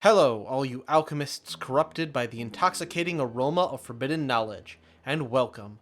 Hello, all you alchemists corrupted by the intoxicating aroma of forbidden knowledge, and welcome.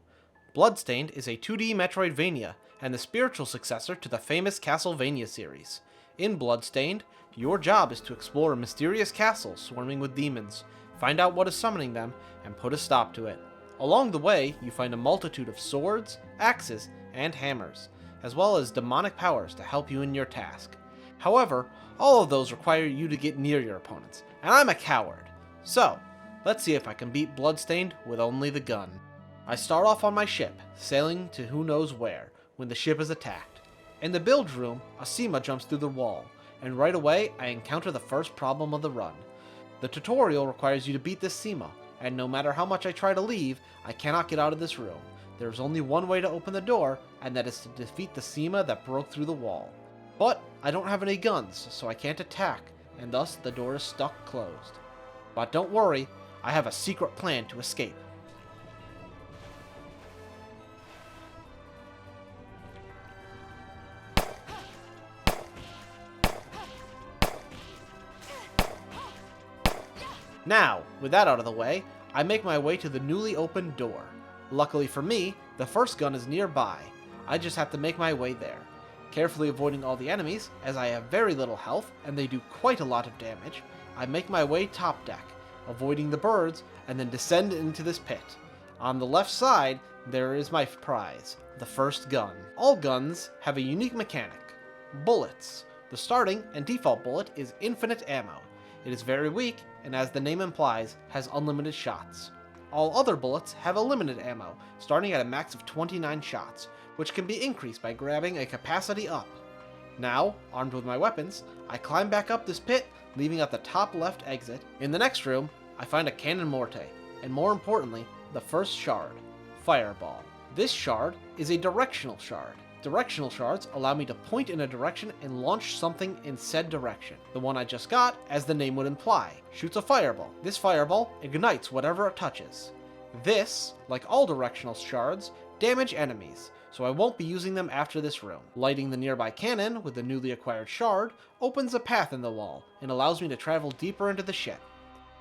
Bloodstained is a 2D Metroidvania, and the spiritual successor to the famous Castlevania series. In Bloodstained, your job is to explore a mysterious castle swarming with demons, find out what is summoning them, and put a stop to it. Along the way, you find a multitude of swords, axes, and hammers, as well as demonic powers to help you in your task. However, all of those require you to get near your opponents, and I'm a coward. So, let's see if I can beat Bloodstained with only the gun. I start off on my ship, sailing to who knows where, when the ship is attacked. In the bilge room, a Sema jumps through the wall, and right away I encounter the first problem of the run. The tutorial requires you to beat this Sema, and no matter how much I try to leave, I cannot get out of this room. There is only one way to open the door, and that is to defeat the Sema that broke through the wall. But I don't have any guns, so I can't attack, and thus the door is stuck closed. But don't worry, I have a secret plan to escape. Now, with that out of the way, I make my way to the newly opened door. Luckily for me, the first gun is nearby. I just have to make my way there. Carefully avoiding all the enemies, as I have very little health and they do quite a lot of damage, I make my way top deck, avoiding the birds, and then descend into this pit. On the left side, there is my prize, the first gun. All guns have a unique mechanic: bullets. The starting and default bullet is infinite ammo. It is very weak, and as the name implies, has unlimited shots. All other bullets have a limited ammo, starting at a max of 29 shots, which can be increased by grabbing a capacity up. Now, armed with my weapons, I climb back up this pit, leaving at the top left exit. In the next room, I find a cannon morte, and more importantly, the first shard, Fireball. This shard is a directional shard. Directional shards allow me to point in a direction and launch something in said direction. The one I just got, as the name would imply, shoots a fireball. This fireball ignites whatever it touches. This, like all directional shards, damage enemies, so I won't be using them after this room. Lighting the nearby cannon with the newly acquired shard opens a path in the wall and allows me to travel deeper into the ship.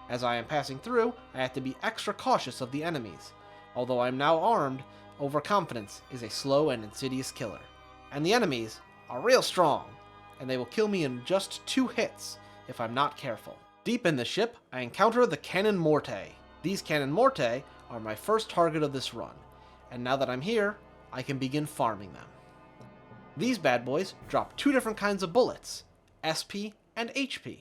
As I am passing through, I have to be extra cautious of the enemies. Although I am now armed, overconfidence is a slow and insidious killer. And the enemies are real strong, and they will kill me in just 2 hits if I'm not careful. Deep in the ship, I encounter the cannon morte. These cannon morte are my first target of this run, and now that I'm here, I can begin farming them. These bad boys drop 2 different kinds of bullets, SP and HP.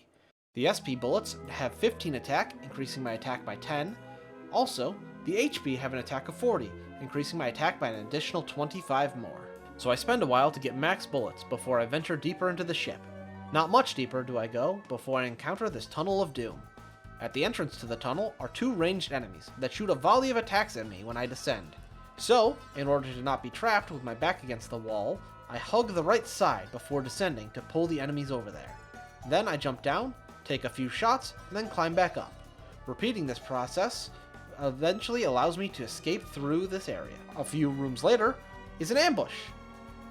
The SP bullets have 15 attack, increasing my attack by 10. Also, the HP have an attack of 40, increasing my attack by an additional 25 more. So I spend a while to get max bullets before I venture deeper into the ship. Not much deeper do I go before I encounter this tunnel of doom. At the entrance to the tunnel are 2 ranged enemies that shoot a volley of attacks at me when I descend. So, in order to not be trapped with my back against the wall, I hug the right side before descending to pull the enemies over there. Then I jump down, take a few shots, and then climb back up. Repeating this process eventually allows me to escape through this area. A few rooms later is an ambush.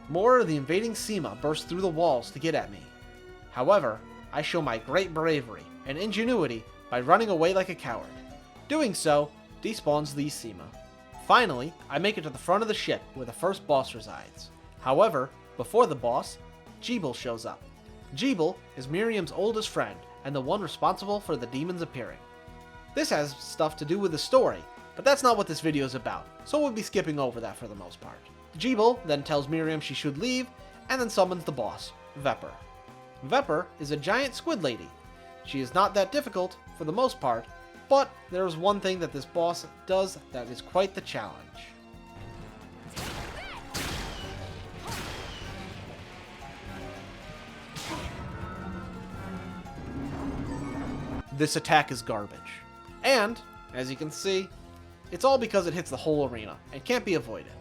More of the invading Sema burst through the walls to get at me. However, I show my great bravery and ingenuity by running away like a coward. Doing so despawns these Sema. Finally, I make it to the front of the ship where the first boss resides. However, before the boss, Jeeble shows up. Jeeble is Miriam's oldest friend and the one responsible for the demons appearing. This has stuff to do with the story, but that's not what this video is about, so we'll be skipping over that for the most part. Jeeble then tells Miriam she should leave, and then summons the boss, Vepr. Vepr is a giant squid lady. She is not that difficult, for the most part, but there is one thing that this boss does that is quite the challenge. This attack is garbage. And, as you can see, it's all because it hits the whole arena and can't be avoided.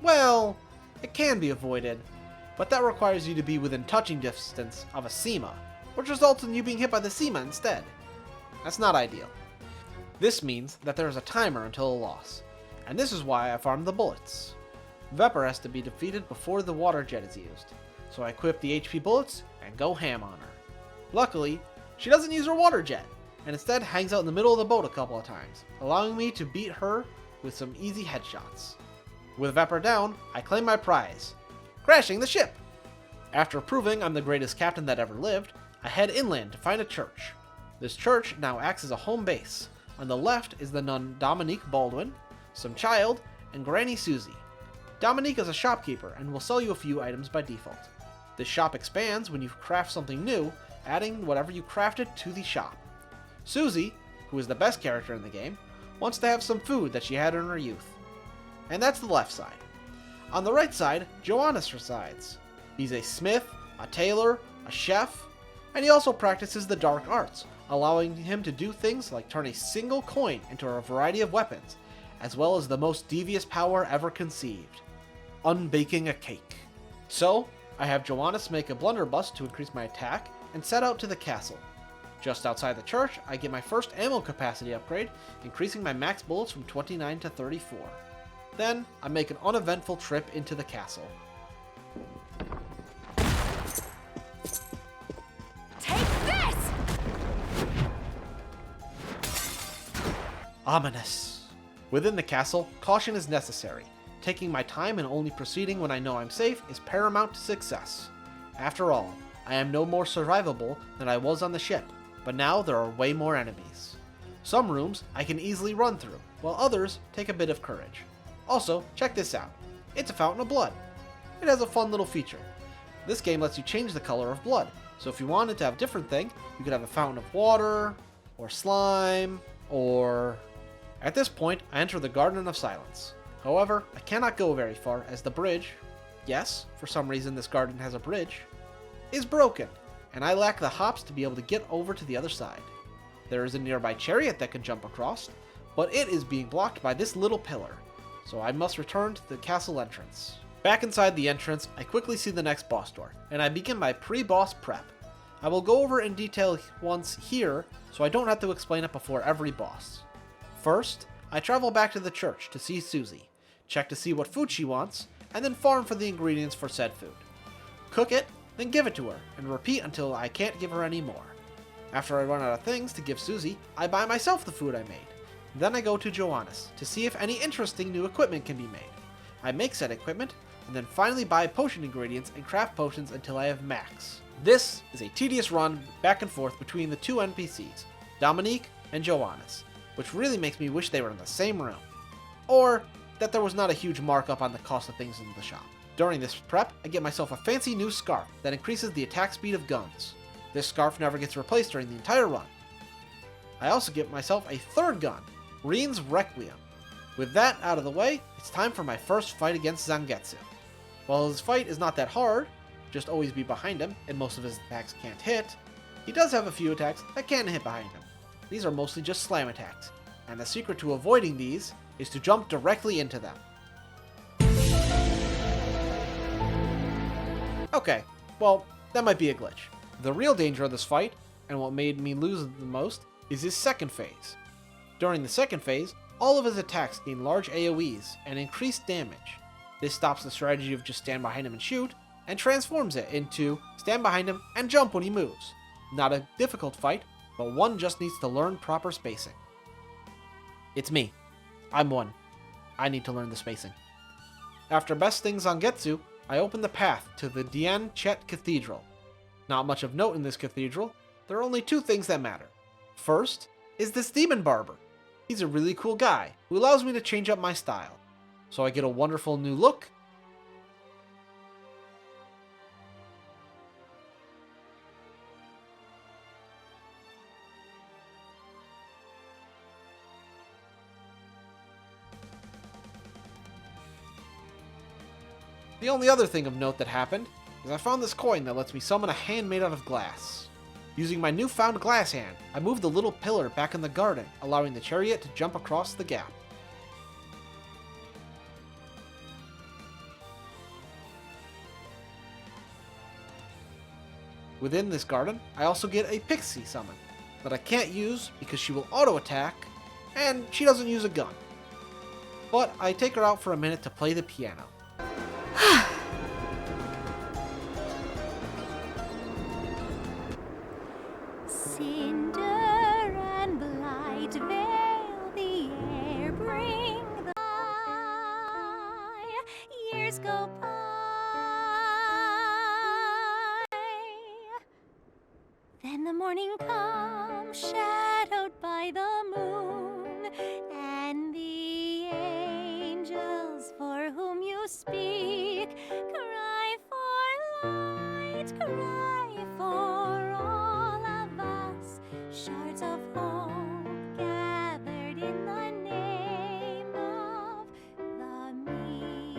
Well, it can be avoided, but that requires you to be within touching distance of a Sema, which results in you being hit by the Sema instead. That's not ideal. This means that there is a timer until a loss, and this is why I farmed the bullets. Vepr has to be defeated before the water jet is used, so I equip the HP bullets and go ham on her. Luckily, She doesn't use her water jet, and instead hangs out in the middle of the boat a couple of times, allowing me to beat her with some easy headshots. With Vapor down, I claim my prize, crashing the ship! After proving I'm the greatest captain that ever lived, I head inland to find a church. This church now acts as a home base. On the left is the nun Dominique Baldwin, some child, and Granny Susie. Dominique is a shopkeeper and will sell you a few items by default. This shop expands when you craft something new, adding whatever you crafted to the shop. Susie, who is the best character in the game, wants to have some food that she had in her youth. And that's the left side. On the right side, Johannes resides. He's a smith, a tailor, a chef, and he also practices the dark arts, allowing him to do things like turn a single coin into a variety of weapons, as well as the most devious power ever conceived, unbaking a cake. So, I have Johannes make a blunderbuss to increase my attack, and set out to the castle. Just outside the church, I get my first ammo capacity upgrade, increasing my max bullets from 29 to 34. Then, I make an uneventful trip into the castle. Ominous. Within the castle, caution is necessary. Taking my time and only proceeding when I know I'm safe is paramount to success. After all, I am no more survivable than I was on the ship, but now there are way more enemies. Some rooms I can easily run through, while others take a bit of courage. Also, check this out. It's a fountain of blood. It has a fun little feature. This game lets you change the color of blood, so if you wanted to have a different thing, you could have a fountain of water, or slime, or... At this point, I enter the Garden of Silence. However, I cannot go very far as the bridge, yes, for some reason this garden has a bridge, is broken, and I lack the hops to be able to get over to the other side. There is a nearby chariot that can jump across, but it is being blocked by this little pillar, so I must return to the castle entrance. Back inside the entrance, I quickly see the next boss door, and I begin my pre-boss prep. I will go over in detail once here, so I don't have to explain it before every boss. First, I travel back to the church to see Susie, check to see what food she wants, and then farm for the ingredients for said food. Cook it, then give it to her, and repeat until I can't give her any more. After I run out of things to give Susie, I buy myself the food I made. Then I go to Johannes to see if any interesting new equipment can be made. I make said equipment, and then finally buy potion ingredients and craft potions until I have max. This is a tedious run back and forth between the two NPCs, Dominique and Johannes, which really makes me wish they were in the same room. Or that there was not a huge markup on the cost of things in the shop. During this prep, I get myself a fancy new scarf that increases the attack speed of guns. This scarf never gets replaced during the entire run. I also get myself a third gun, Reen's Requiem. With that out of the way, it's time for my first fight against Zangetsu. While his fight is not that hard, just always be behind him, and most of his attacks can't hit, he does have a few attacks that can hit behind him. These are mostly just slam attacks, and the secret to avoiding these is to jump directly into them. Okay, well, that might be a glitch. The real danger of this fight, and what made me lose the most, is his second phase. During the second phase, all of his attacks gain large AoEs and increased damage. This stops the strategy of just stand behind him and shoot, and transforms it into stand behind him and jump when he moves. Not a difficult fight, but one just needs to learn proper spacing. It's me. I'm one. I need to learn the spacing. After besting Zangetsu, I open the path to the Dian Chet Cathedral. Not much of note in this cathedral, there are only two things that matter. First is this demon barber. He's a really cool guy who allows me to change up my style. So I get a wonderful new look. The only other thing of note that happened is I found this coin that lets me summon a hand made out of glass. Using my newfound glass hand, I moved the little pillar back in the garden, allowing the chariot to jump across the gap. Within this garden, I also get a pixie summon that I can't use because she will auto-attack, and she doesn't use a gun. But I take her out for a minute to play the piano. See? morning come, shadowed by the moon, and the angels for whom you speak cry for light, cry for all of us, shards of hope gathered in the name of the meek.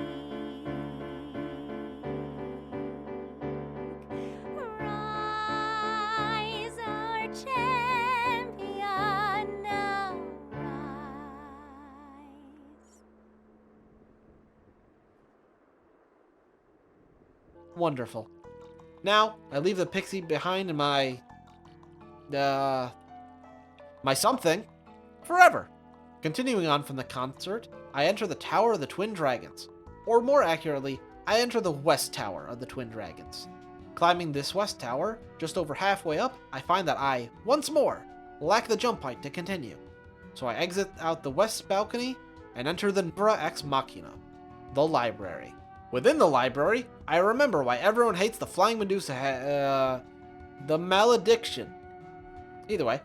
Rise, our champion, now rise. Wonderful. Now, I leave the pixie behind in my something forever. Continuing on from the concert, I enter the Tower of the Twin Dragons. Or more accurately, I enter the West Tower of the Twin Dragons. Climbing this West Tower, just over halfway up, I find that I, once more, lack the jump height to continue. So I exit out the west balcony and enter the Nebra Ex Machina, the library. Within the library, I remember why everyone hates the Flying Medusa, the malediction. Either way,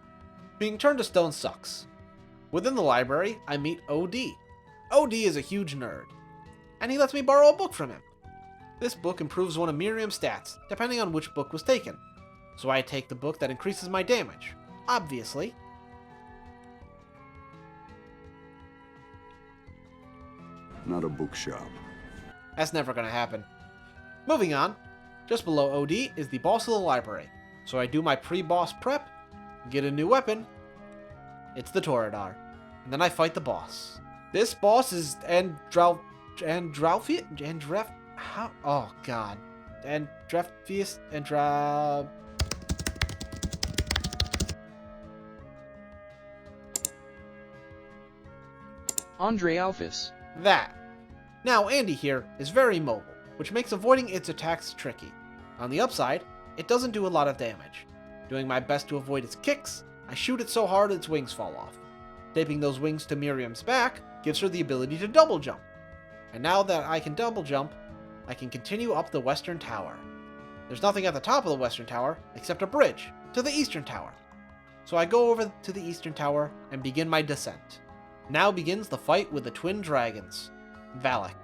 being turned to stone sucks. Within the library, I meet OD. OD is a huge nerd, and he lets me borrow a book from him. This book improves one of Miriam's stats, depending on which book was taken. So I take the book that increases my damage, obviously. Not a bookshop. That's never gonna happen. Moving on, just below OD is the boss of the library. So I do my pre-boss prep, get a new weapon. It's the Toradar. And then I fight the boss. This boss is Andrelfius. Oh god. Andrelfius. Andre Alphys. That. Now Andy here is very mobile, which makes avoiding its attacks tricky. On the upside, it doesn't do a lot of damage. Doing my best to avoid its kicks, I shoot it so hard its wings fall off. Taping those wings to Miriam's back gives her the ability to double jump. And now that I can double jump, I can continue up the western tower. There's nothing at the top of the western tower except a bridge to the eastern tower. So I go over to the eastern tower and begin my descent. Now begins the fight with the twin dragons, Valak.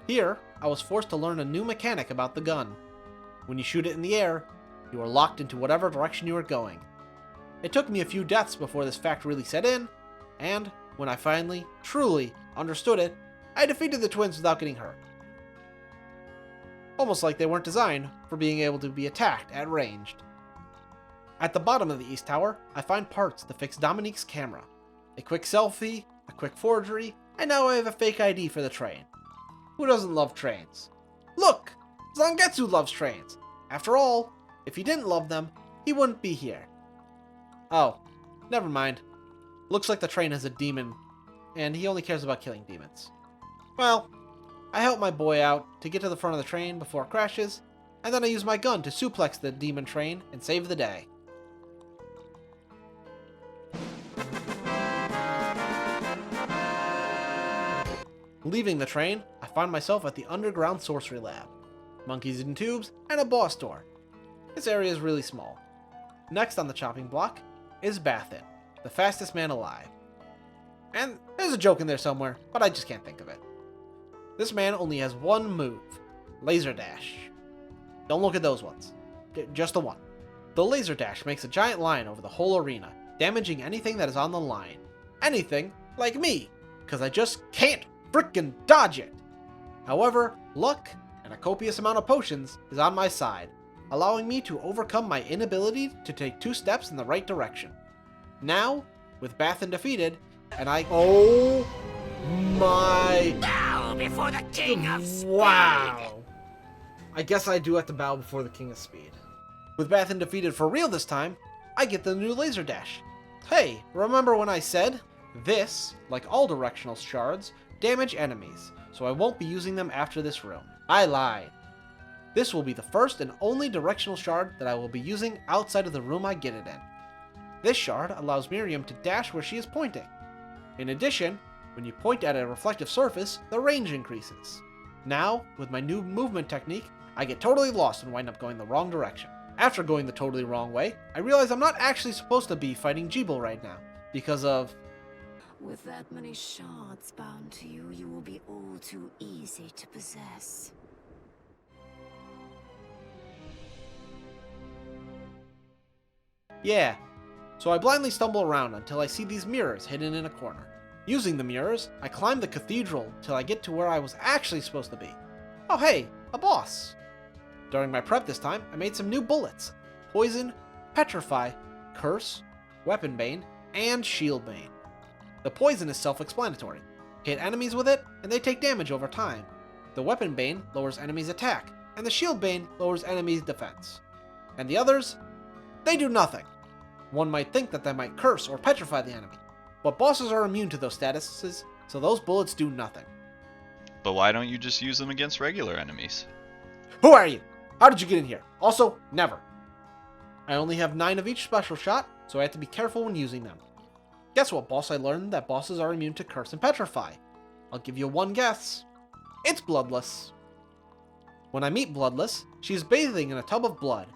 Here, I was forced to learn a new mechanic about the gun. When you shoot it in the air, you are locked into whatever direction you are going. It took me a few deaths before this fact really set in, and when I finally, truly understood it, I defeated the twins without getting hurt. Almost like they weren't designed for being able to be attacked at ranged. At the bottom of the East Tower, I find parts to fix Dominique's camera. A quick selfie, a quick forgery, and now I have a fake ID for the train. Who doesn't love trains? Look! Zangetsu loves trains! After all, if he didn't love them, he wouldn't be here. Oh, never mind. Looks like the train has a demon, and he only cares about killing demons. Well, I help my boy out to get to the front of the train before it crashes, and then I use my gun to suplex the demon train and save the day. Leaving the train, I find myself at the underground sorcery lab. Monkeys in tubes, and a boss door. This area is really small. Next on the chopping block is Bathin, the fastest man alive. And there's a joke in there somewhere, but I just can't think of it. This man only has one move, Laser Dash. Don't look at those ones, just the one. The Laser Dash makes a giant line over the whole arena, damaging anything that is on the line. Anything like me, because I just can't frickin' dodge it. However, luck and a copious amount of potions is on my side, allowing me to overcome my inability to take 2 steps in the right direction. Now, with Bathin defeated, and oh my... Bow before the King of Speed! Wow! I guess I do have to bow before the King of Speed. With Bathin defeated for real this time, I get the new Laser Dash. Hey, remember when I said, this, like all directional shards, damage enemies, so I won't be using them after this room. I lied. This will be the first and only directional shard that I will be using outside of the room I get it in. This shard allows Miriam to dash where she is pointing. In addition, when you point at a reflective surface, the range increases. Now, with my new movement technique, I get totally lost and wind up going the wrong direction. After going the totally wrong way, I realize I'm not actually supposed to be fighting Jeeble right now, because of... With that many shards bound to you, you will be all too easy to possess. Yeah. So I blindly stumble around until I see these mirrors hidden in a corner. Using the mirrors, I climb the cathedral till I get to where I was actually supposed to be. Oh hey, a boss! During my prep this time, I made some new bullets. Poison, Petrify, Curse, Weapon Bane, and Shield Bane. The poison is self-explanatory. Hit enemies with it, and they take damage over time. The Weapon Bane lowers enemies' attack, and the Shield Bane lowers enemies' defense. And the others? They do nothing. One might think that they might curse or petrify the enemy, but bosses are immune to those statuses, so those bullets do nothing. But why don't you just use them against regular enemies? Who are you? How did you get in here? Also, never. I only have 9 of each special shot, so I have to be careful when using them. Guess what, boss? I learned that bosses are immune to curse and petrify. I'll give you one guess. It's Bloodless. When I meet Bloodless, she's bathing in a tub of blood.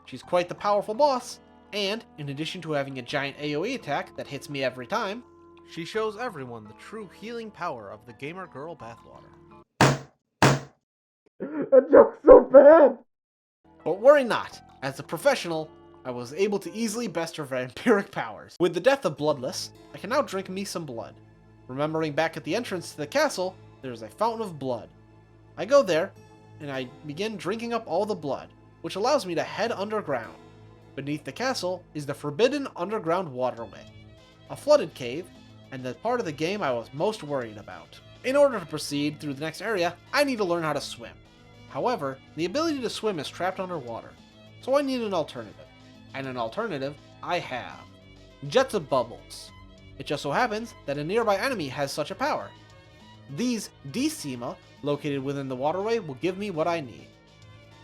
She's quite the powerful boss, and in addition to having a giant AoE attack that hits me every time, she shows everyone the true healing power of the gamer girl bathwater. That joke's so bad! But worry not, as a professional, I was able to easily best her vampiric powers. With the death of Bloodless, I can now drink me some blood. Remembering back at the entrance to the castle, there is a fountain of blood. I go there, and I begin drinking up all the blood, which allows me to head underground. Beneath the castle is the forbidden underground waterway, a flooded cave, and the part of the game I was most worried about. In order to proceed through the next area, I need to learn how to swim. However, the ability to swim is trapped underwater, so I need an alternative. And an alternative I have. Jets of Bubbles. It just so happens that a nearby enemy has such a power. These Decima, located within the waterway, will give me what I need.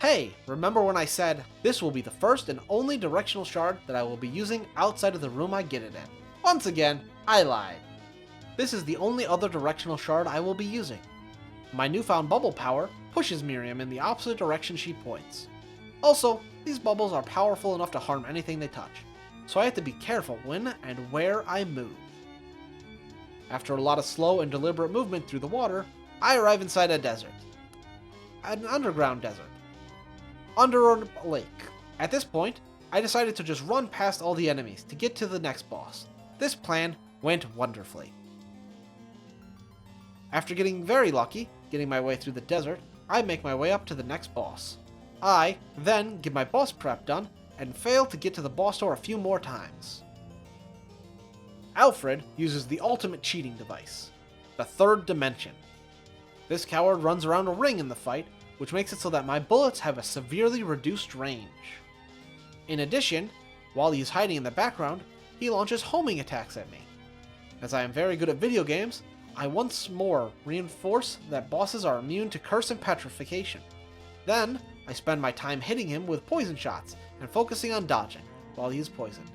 Hey, remember when I said, this will be the first and only directional shard that I will be using outside of the room I get it in? Once again, I lied. This is the only other directional shard I will be using. My newfound bubble power pushes Miriam in the opposite direction she points. Also, these bubbles are powerful enough to harm anything they touch, so I have to be careful when and where I move. After a lot of slow and deliberate movement through the water, I arrive inside a desert. An underground desert. Under a lake. At this point, I decided to just run past all the enemies to get to the next boss. This plan went wonderfully. After getting very lucky, getting my way through the desert, I make my way up to the next boss. I then get my boss prep done and fail to get to the boss door a few more times. Alfred uses the ultimate cheating device, the third dimension. This coward runs around a ring in the fight, which makes it so that my bullets have a severely reduced range. In addition, while he's hiding in the background, he launches homing attacks at me. As I am very good at video games, I once more reinforce that bosses are immune to curse and petrification. Then, I spend my time hitting him with poison shots and focusing on dodging while he is poisoned.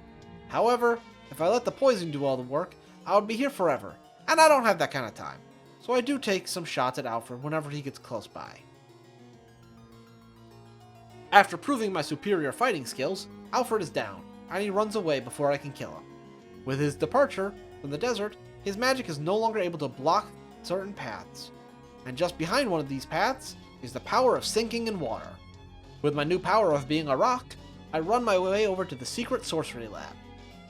However, if I let the poison do all the work, I would be here forever, and I don't have that kind of time. So I do take some shots at Alfred whenever he gets close by. After proving my superior fighting skills, Alfred is down, and he runs away before I can kill him. With his departure from the desert, his magic is no longer able to block certain paths, and just behind one of these paths is the power of sinking in water. With my new power of being a rock, I run my way over to the secret sorcery lab.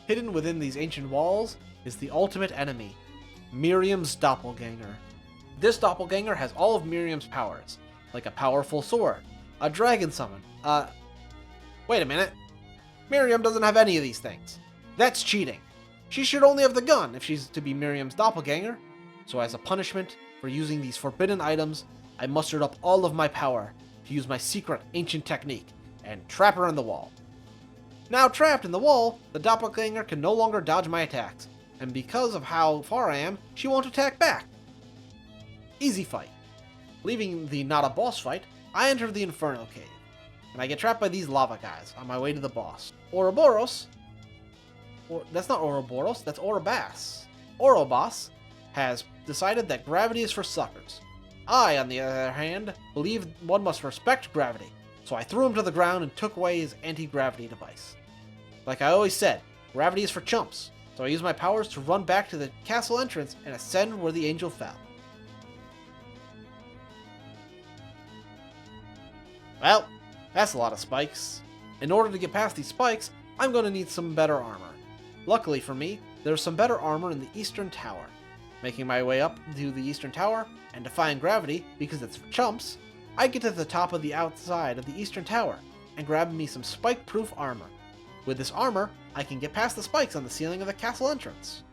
Hidden within these ancient walls is the ultimate enemy, Miriam's doppelganger. This doppelganger has all of Miriam's powers, like a powerful sword, a dragon summon, Wait a minute. Miriam doesn't have any of these things. That's cheating. She should only have the gun if she's to be Miriam's doppelganger. So as a punishment for using these forbidden items, I mustered up all of my power to use my secret ancient technique and trap her in the wall. Now trapped in the wall, the doppelganger can no longer dodge my attacks, and because of how far I am, she won't attack back. Easy fight. Leaving the not a boss fight, I enter the Inferno Cave, and I get trapped by these lava guys on my way to the boss. Ouroboros, that's not Ouroboros, that's Orobas. Orobas has decided that gravity is for suckers. I, on the other hand, believe one must respect gravity, so I threw him to the ground and took away his anti-gravity device. Like I always said, gravity is for chumps, so I used my powers to run back to the castle entrance and ascend where the angel fell. Well, that's a lot of spikes. In order to get past these spikes, I'm going to need some better armor. Luckily for me, there's some better armor in the Eastern Tower. Making my way up to the Eastern Tower, and defying gravity because it's for chumps, I get to the top of the outside of the Eastern Tower and grab me some spike-proof armor. With this armor, I can get past the spikes on the ceiling of the castle entrance.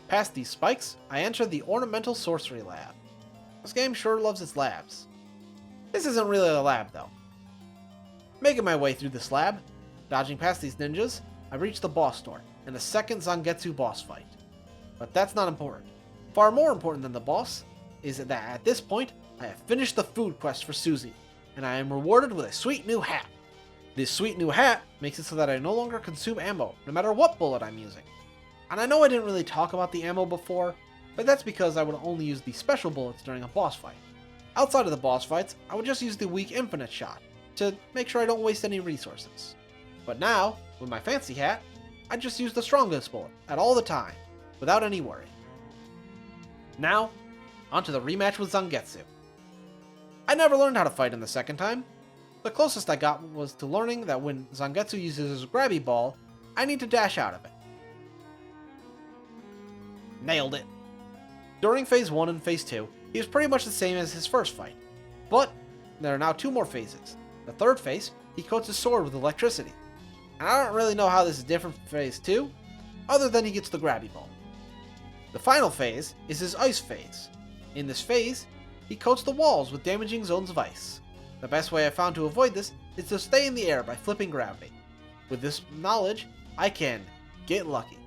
Past these spikes, I enter the Ornamental Sorcery Lab. This game sure loves its labs. This isn't really a lab though. Making my way through this lab, dodging past these ninjas, I reach the boss door and the second Zangetsu boss fight. But that's not important. Far more important than the boss is that at this point, I have finished the food quest for Susie, and I am rewarded with a sweet new hat. This sweet new hat makes it so that I no longer consume ammo, no matter what bullet I'm using. And I know I didn't really talk about the ammo before, but that's because I would only use the special bullets during a boss fight. Outside of the boss fights, I would just use the weak infinite shot, to make sure I don't waste any resources. But now, with my fancy hat, I just use the strongest bullet at all the time, without any worry. Now, onto the rematch with Zangetsu. I never learned how to fight him the second time. The closest I got was to learning that when Zangetsu uses his grabby ball, I need to dash out of it. Nailed it. During Phase 1 and Phase 2, he was pretty much the same as his first fight. But, there are now 2 more phases. The third phase, he coats his sword with electricity. And I don't really know how this is different from Phase 2, other than he gets the grabby ball. The final phase is his ice phase. In this phase, he coats the walls with damaging zones of ice. The best way I found to avoid this is to stay in the air by flipping gravity. With this knowledge, I can get lucky.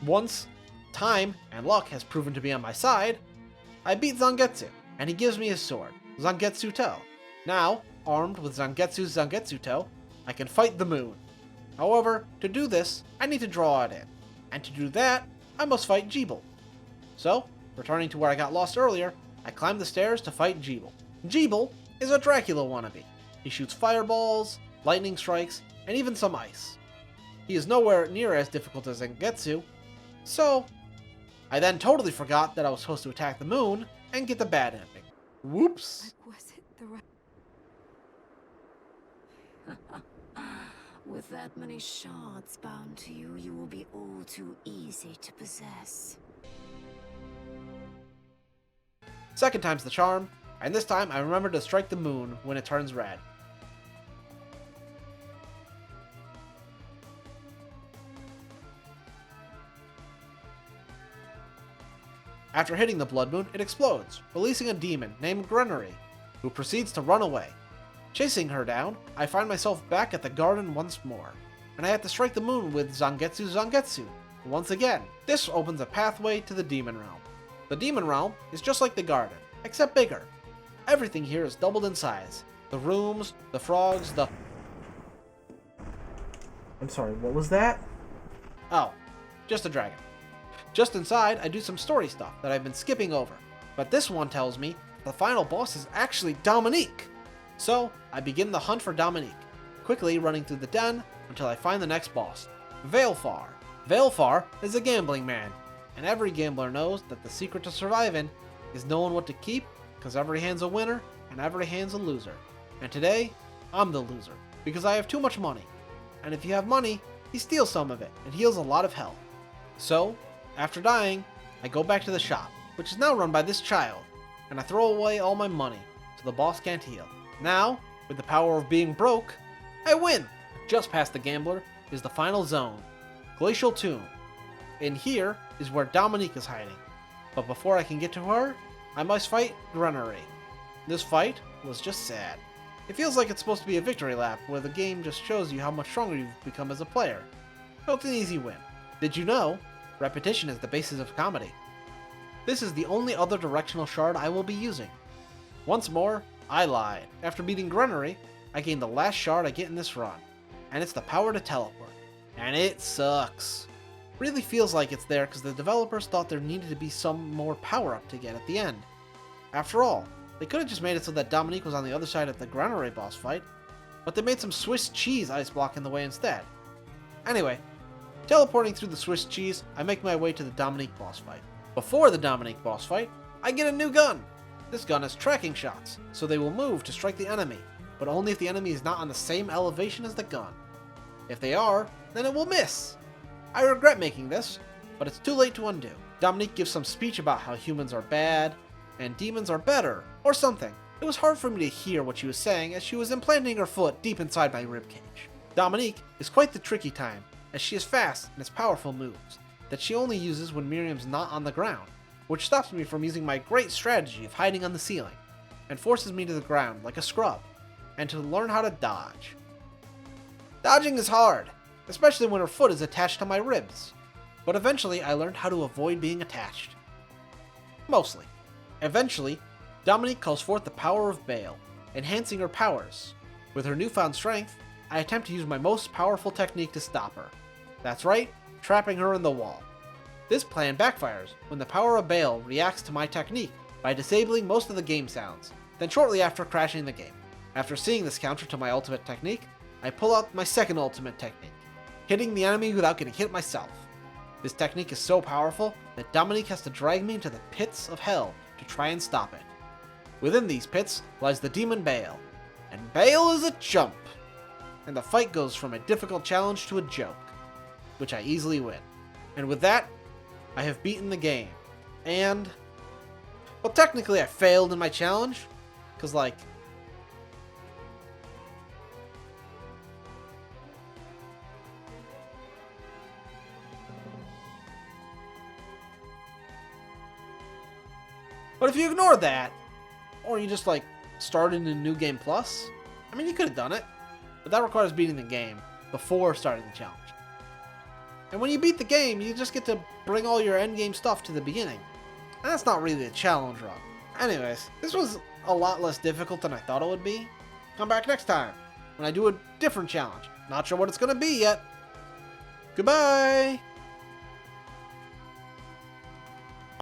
Once time and luck has proven to be on my side, I beat Zangetsu, and he gives me his sword, Zangetsu To. Now, armed with Zangetsu's Zangetsu To, I can fight the moon. However, to do this, I need to draw it in. And to do that, I must fight Jeeble. So, returning to where I got lost earlier, I climb the stairs to fight Jeeble. Jeeble is a Dracula wannabe. He shoots fireballs, lightning strikes, and even some ice. He is nowhere near as difficult as Zangetsu, so I then totally forgot that I was supposed to attack the moon and get the bad ending. Whoops. Was it the right? With that many shards bound to you, you will be all too easy to possess. Second time's the charm, and this time I remember to strike the moon when it turns red. After hitting the blood moon, it explodes, releasing a demon named Grenary, who proceeds to run away. Chasing her down, I find myself back at the garden once more, and I have to strike the moon with Zangetsu once again. This opens a pathway to the Demon Realm. The Demon Realm is just like the garden, except bigger. Everything here is doubled in size. The rooms, the frogs, I'm sorry, what was that? Oh, just a dragon. Just inside, I do some story stuff that I've been skipping over, but this one tells me the final boss is actually Dominique. So, I begin the hunt for Dominique, quickly running through the den until I find the next boss, Veilfar. Veilfar is a gambling man, and every gambler knows that the secret to surviving is knowing what to keep, because every hand's a winner and every hand's a loser. And today, I'm the loser, because I have too much money. And if you have money, he steals some of it and heals a lot of health. So, after dying, I go back to the shop, which is now run by this child, and I throw away all my money, so the boss can't heal. Now, with the power of being broke, I win! Just past the gambler is the final zone, Glacial Tomb. In here is where Dominique is hiding, but before I can get to her, I must fight Grenary. This fight was just sad. It feels like it's supposed to be a victory lap, where the game just shows you how much stronger you've become as a player. So it's an easy win. Did you know? Repetition is the basis of comedy. This is the only other directional shard I will be using. Once more, I lied. After beating Grenary, I gained the last shard I get in this run, and it's the power to teleport. And it sucks. Really feels like it's there because the developers thought there needed to be some more power up to get at the end. After all, They could have just made it so that Dominique was on the other side of the Granary boss fight, but they made some Swiss cheese ice block in the way instead. Anyway, teleporting through the Swiss cheese, I make my way to the Dominique boss fight. Before the Dominique boss fight, I get a new gun! This gun has tracking shots, so they will move to strike the enemy, but only if the enemy is not on the same elevation as the gun. If they are, then it will miss! I regret making this, but it's too late to undo. Dominique gives some speech about how humans are bad, and demons are better, or something. It was hard for me to hear what she was saying as she was implanting her foot deep inside my ribcage. Dominique is quite the tricky time, as she is fast and has powerful moves that she only uses when Miriam's not on the ground, which stops me from using my great strategy of hiding on the ceiling, and forces me to the ground like a scrub, and to learn how to dodge. Dodging is hard, especially when her foot is attached to my ribs, but eventually I learned how to avoid being attached. Mostly. Eventually, Dominique calls forth the power of Bale, enhancing her powers. With her newfound strength, I attempt to use my most powerful technique to stop her. That's right, trapping her in the wall. This plan backfires when the power of Bale reacts to my technique by disabling most of the game sounds, then shortly after crashing the game. After seeing this counter to my ultimate technique, I pull out my second ultimate technique, hitting the enemy without getting hit myself. This technique is so powerful that Dominique has to drag me into the pits of hell to try and stop it. Within these pits lies the demon Bale, and Bale is a chump! And the fight goes from a difficult challenge to a joke, which I easily win. And with that, I have beaten the game. And, well, technically I failed in my challenge, because like, but if you ignore that, or you just like started in a new game plus, I mean, you could have done it, but that requires beating the game before starting the challenge. And when you beat the game, you just get to bring all your endgame stuff to the beginning. And that's not really a challenge run. Anyways, this was a lot less difficult than I thought it would be. Come back next time, when I do a different challenge. Not sure what it's gonna be yet. Goodbye!